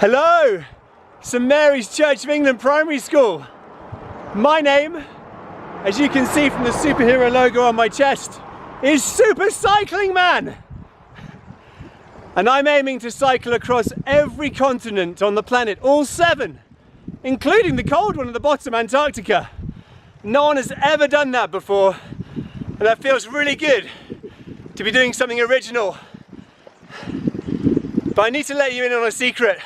Hello, St Mary's Church of England Primary School. My name, as you can see from the superhero logo on my chest, is Super Cycling Man. And I'm aiming to cycle across every continent on the planet, all 7, including the cold one at the bottom, Antarctica. No one has ever done that before, and that feels really good to be doing something original. But I need to let you in on a secret.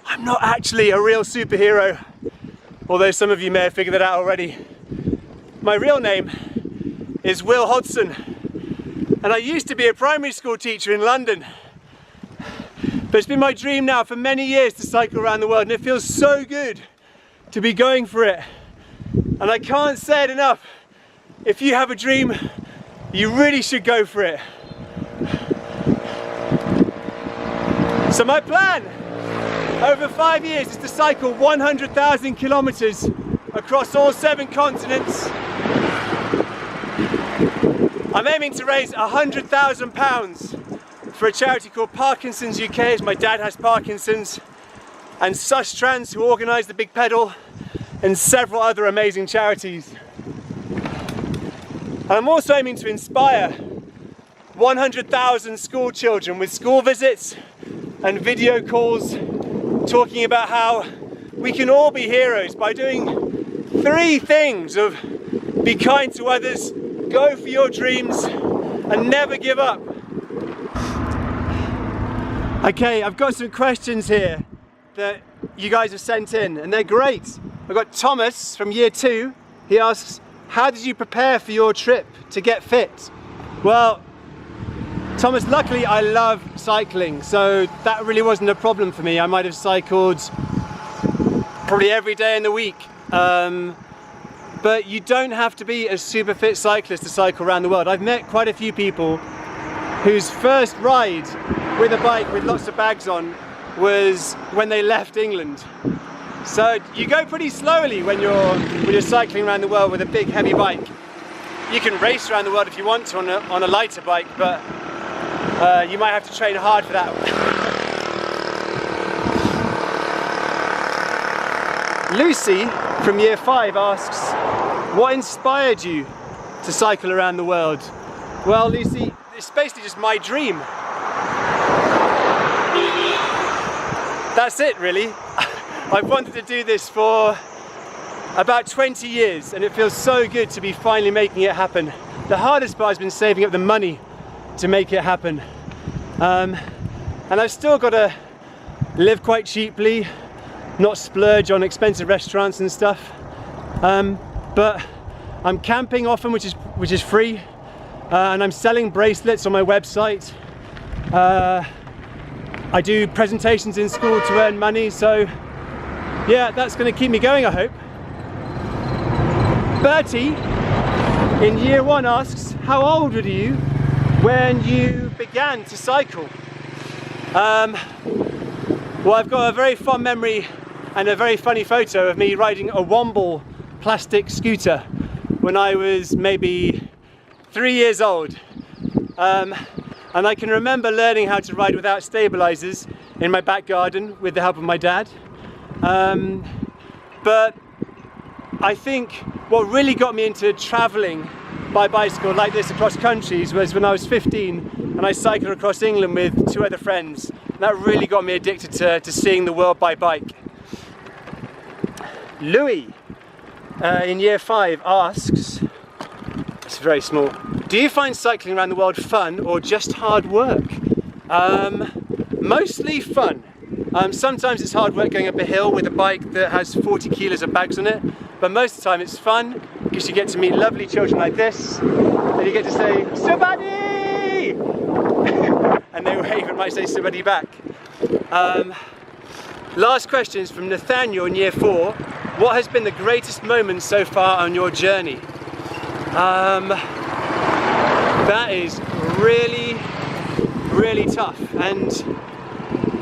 I'm not actually a real superhero, although some of you may have figured that out already. My real name is Will Hodson, and I used to be a primary school teacher in London. But it's been my dream now for many years to cycle around the world, and it feels so good to be going for it. And I can't say it enough. If you have a dream, you really should go for it. So my plan over 5 years is to cycle 100,000 kilometers across all 7 continents. I'm aiming to raise £100,000 for a charity called Parkinson's UK, as my dad has Parkinson's, and Sustrans, who organise the Big Pedal, and several other amazing charities. And I'm also aiming to inspire 100,000 school children with school visits and video calls, talking about how we can all be heroes by doing 3 things of be kind to others, go for your dreams, and never give up. Okay, I've got some questions here that you guys have sent in, and they're great. I've got Thomas from year 2. He asks, how did you prepare for your trip to get fit? Well, Thomas, luckily I love cycling, so that really wasn't a problem for me. I might have cycled probably every day in the week. But you don't have to be a super fit cyclist to cycle around the world. I've met quite a few people whose first ride with a bike with lots of bags on was when they left England. So you go pretty slowly when you're cycling around the world with a big heavy bike. You can race around the world if you want to on a lighter bike, but you might have to train hard for that. Lucy from year 5 asks, what inspired you to cycle around the world? Well, Lucy, it's basically just my dream. That's it, really. I've wanted to do this for about 20 years, and it feels so good to be finally making it happen. The hardest part has been saving up the money to make it happen. And I've still got to live quite cheaply, not splurge on expensive restaurants and stuff. But I'm camping often, which is free, and I'm selling bracelets on my website. I do presentations in school to earn money, so yeah, that's going to keep me going, I hope. Bertie in year 1 asks, how old were you when you began to cycle? Well, I've got a very fond memory and a very funny photo of me riding a Womble plastic scooter when I was maybe 3 years old. And I can remember learning how to ride without stabilizers in my back garden with the help of my dad. But I think what really got me into traveling by bicycle like this across countries was when I was 15 and I cycled across England with 2 other friends. That really got me addicted to seeing the world by bike. Louis in year 5 asks, it's very small, do you find cycling around the world fun or just hard work? Mostly fun. Sometimes it's hard work going up a hill with a bike that has 40 kilos of bags on it, but most of the time it's fun because you get to meet lovely children like this, and you get to say, "Subadi!" and they wave and might say "Subadi" back. Last question is from Nathaniel in year 4. What has been the greatest moment so far on your journey? That is really, really tough, and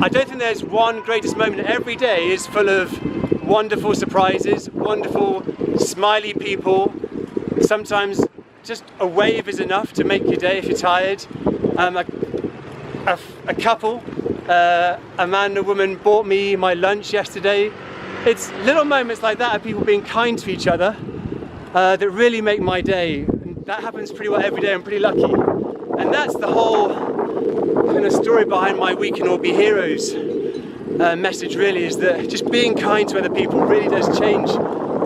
I don't think there's one greatest moment. Every day is full of wonderful surprises, wonderful smiley people. Sometimes just a wave is enough to make your day if you're tired. A couple A man and a woman bought me my lunch yesterday. It's little moments like that of people being kind to each other that really make my day. And that happens pretty well every day. I'm pretty lucky. And that's the whole kind of story behind my We Can All Be Heroes message, really, is that just being kind to other people really does change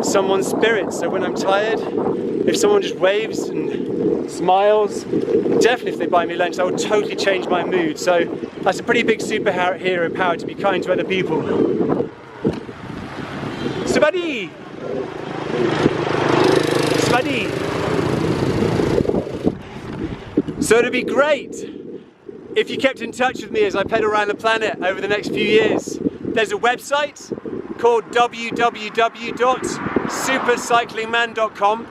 someone's spirit. So when I'm tired, if someone just waves and smiles, definitely if they buy me lunch, that will totally change my mood. So that's a pretty big superhero power, to be kind to other people. Subadi! Subadi! So it'd be great if you kept in touch with me as I pedal around the planet over the next few years. There's a website called www.supercyclingman.com.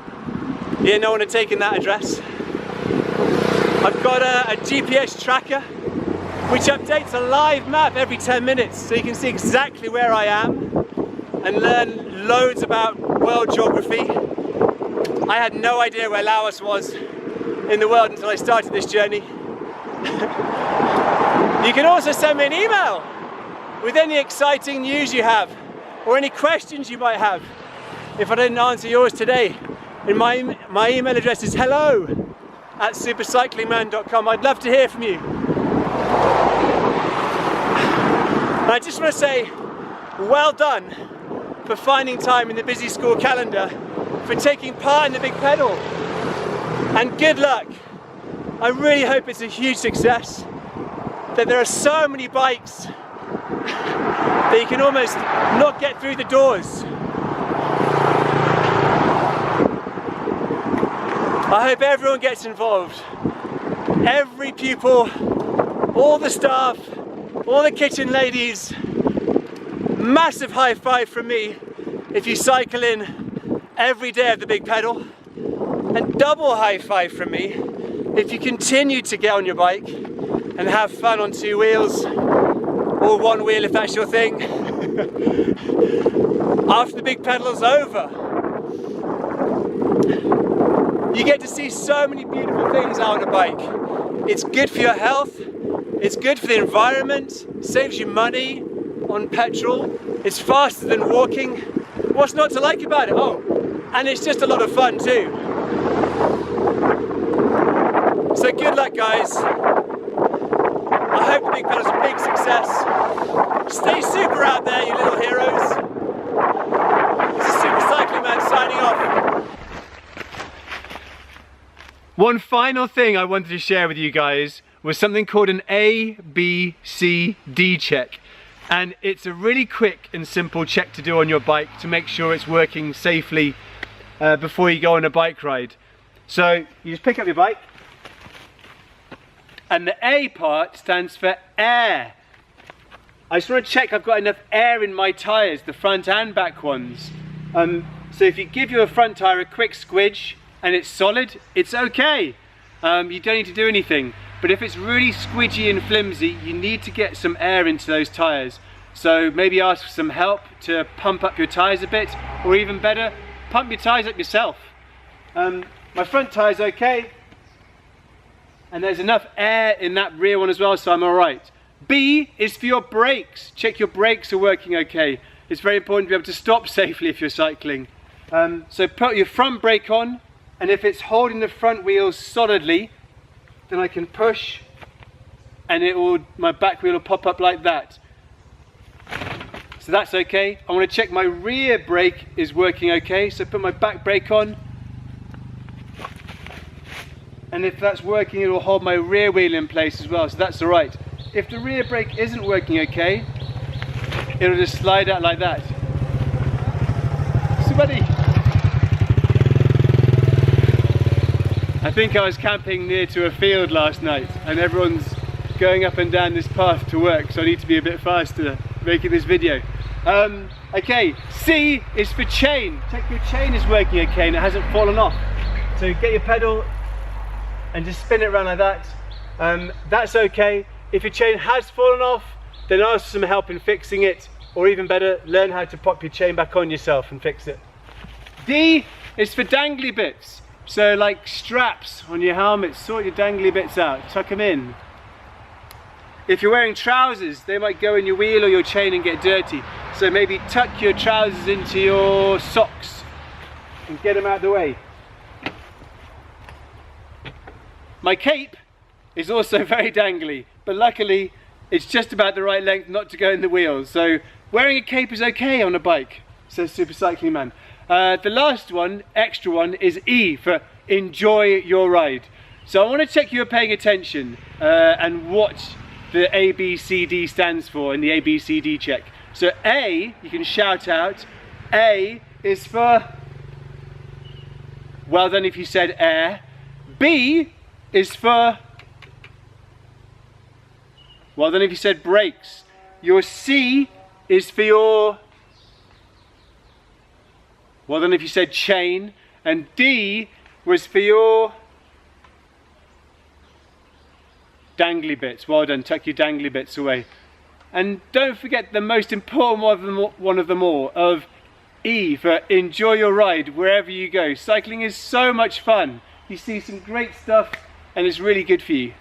Yeah, no one had taken that address. I've got a GPS tracker which updates a live map every 10 minutes, so you can see exactly where I am and learn loads about world geography. I had no idea where Laos was in the world until I started this journey. You can also send me an email with any exciting news you have or any questions you might have if I didn't answer yours today. And my email address is hello@supercyclingman.com. I'd love to hear from you. And I just want to say well done for finding time in the busy school calendar for taking part in the Big Pedal, and good luck. I really hope it's a huge success, that there are so many bikes that you can almost not get through the doors. I hope everyone gets involved. Every pupil, all the staff, all the kitchen ladies. Massive high five from me if you cycle in every day of the Big Pedal. And double high five from me if you continue to get on your bike and have fun on two wheels, or one wheel if that's your thing, after the Big Pedal's over. You get to see so many beautiful things out on a bike. It's good for your health, it's good for the environment, saves you money on petrol, it's faster than walking. What's not to like about it? Oh, and it's just a lot of fun too. So good luck, guys. I hope the Big Pedal's a big success. Stay super out there, you little heroes. This is Super Cycling Man signing off. One final thing I wanted to share with you guys was something called an ABCD check. And it's a really quick and simple check to do on your bike to make sure it's working safely before you go on a bike ride. So you just pick up your bike, and the A part stands for air. I just want to check I've got enough air in my tyres, the front and back ones. So if you give your front tyre a quick squidge and it's solid, it's okay. You don't need to do anything. But if it's really squidgy and flimsy, you need to get some air into those tyres. So maybe ask for some help to pump up your tyres a bit, or even better, pump your tyres up yourself. My front tyre's okay, and there's enough air in that rear one as well, so I'm alright. B is for your brakes. Check your brakes are working okay. It's very important to be able to stop safely if you're cycling. So put your front brake on, and if it's holding the front wheels solidly, then I can push and my back wheel will pop up like that. So that's okay. I want to check my rear brake is working okay, so put my back brake on, and if that's working, it will hold my rear wheel in place as well, so that's alright. If the rear brake isn't working okay, it'll just slide out like that. Somebody! I think I was camping near to a field last night and everyone's going up and down this path to work, so I need to be a bit faster making this video. Okay, C is for chain. Check your chain is working okay and it hasn't fallen off. So get your pedal and just spin it around like that. That's okay. If your chain has fallen off, then ask for some help in fixing it, or even better, learn how to pop your chain back on yourself and fix it. D is for dangly bits. So like straps on your helmet, sort your dangly bits out, tuck them in. If you're wearing trousers, they might go in your wheel or your chain and get dirty. So maybe tuck your trousers into your socks and get them out of the way. My cape is also very dangly, but luckily it's just about the right length not to go in the wheels. So wearing a cape is okay on a bike, says Super Cycling Man. The last one, extra one, is E for enjoy your ride. So I want to check you're paying attention and what the ABCD stands for in the ABCD check. So A, you can shout out. A is for well done if you said air. B is for well done if you said brakes. Your C is for your well done if you said chain. And D was for your dangly bits. Well done, tuck your dangly bits away. And don't forget the most important one of them all, of E for enjoy your ride wherever you go. Cycling is so much fun. You see some great stuff and it's really good for you.